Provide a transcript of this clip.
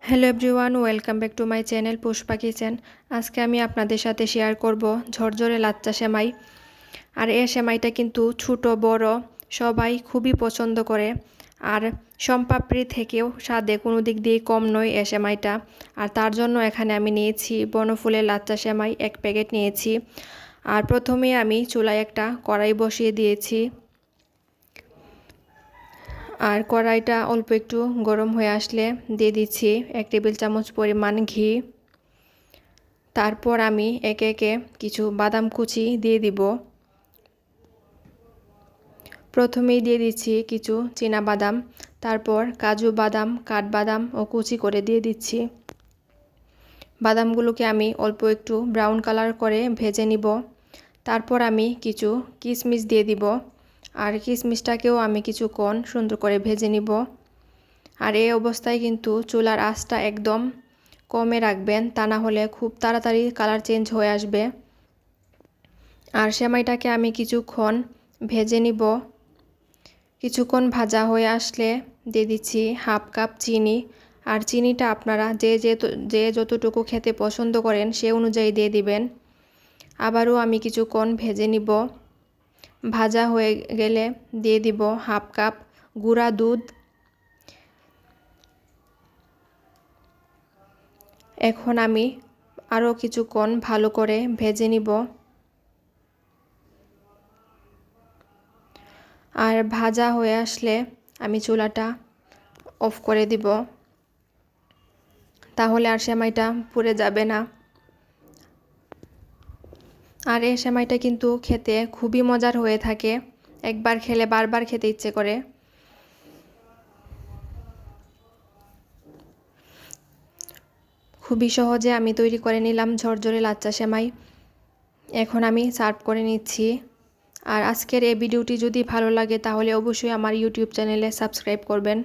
Hello everyone, welcome back to my channel Pushpa kitchen. আজকে আমি আপনাদের সাথে শেয়ার করব ঝরঝরে লাচ্চা সেমাই। আর এই সেমাইটা কিন্তু ছোট বড় সবাই খুবই পছন্দ করে। আর সম্পাপড়ি থেকেও স্বাদে কোনো দিক দিয়ে কম নয় এই সেমাইটা। আর তার জন্য এখানে আমি নিয়েছি বনফুলের লাচ্চা সেমাই 1 প্যাকেট নিয়েছি। আর প্রথমে আমি চুলায় একটা কড়াই বসিয়ে দিয়েছি। আর কড়াইটা অল্প একটু গরম হয়ে আসলে দিয়ে দিচ্ছি 1 টেবিল চামচ পরিমাণ ঘি। তারপর আমি একে একে কিছু বাদাম কুচি দিয়ে দিব। প্রথমেই দিয়ে দিচ্ছি কিছু চীনা বাদাম, তারপর কাজু বাদাম, কাঠবাদাম ও কুচি করে দিয়ে দিচ্ছি। বাদামগুলোকে আমি অল্প একটু ব্রাউন কালার করে ভেজে নিব। তারপর আমি কিছু কিশমিশ দিয়ে দিব। আর কিশমিশটাকেও আমি কিছুক্ষণ সুন্দর করে ভেজে নিব। আর এই অবস্থায় কিন্তু চুলার আঁচটা একদম কমে রাখবেন, তা না হলে খুব তাড়াতাড়ি কালার চেঞ্জ হয়ে আসবে। আর সেমাইটাকে আমি কিছুক্ষণ ভেজে নিব। কিছুক্ষণ ভাজা হয়ে আসলে দিয়ে দিচ্ছি হাফ কাপ চিনি। আর চিনিটা আপনারা যে যতটুকু খেতে পছন্দ করেন সে অনুযায়ী দিয়ে দিবেন। আবারও আমি কিছুক্ষণ ভেজে নিব। ভাজা হয়ে গেলে দিয়ে দিব হাফ কাপ গুঁড়া দুধ। এখন আমি আরও কিছুক্ষণ ভালো করে ভেজে নিব। আর ভাজা হয়ে আসলে আমি চুলাটা অফ করে দিব, তাহলে আর সেমাইটা পুড়ে যাবে না। আর এই সেমাইটা কিন্তু খেতে খুবই মজার হয়ে থাকে, একবার খেলে বারবার খেতে ইচ্ছে করে। খুবই সহজে আমি তৈরি করে নিলাম ঝরঝরে লাচ্চা সেমাই। এখন আমি সার্ভ করে নিচ্ছি। আর আজকের এই ভিডিওটি যদি ভালো লাগে তাহলে অবশ্যই আমার ইউটিউব চ্যানেলে সাবস্ক্রাইব করবেন।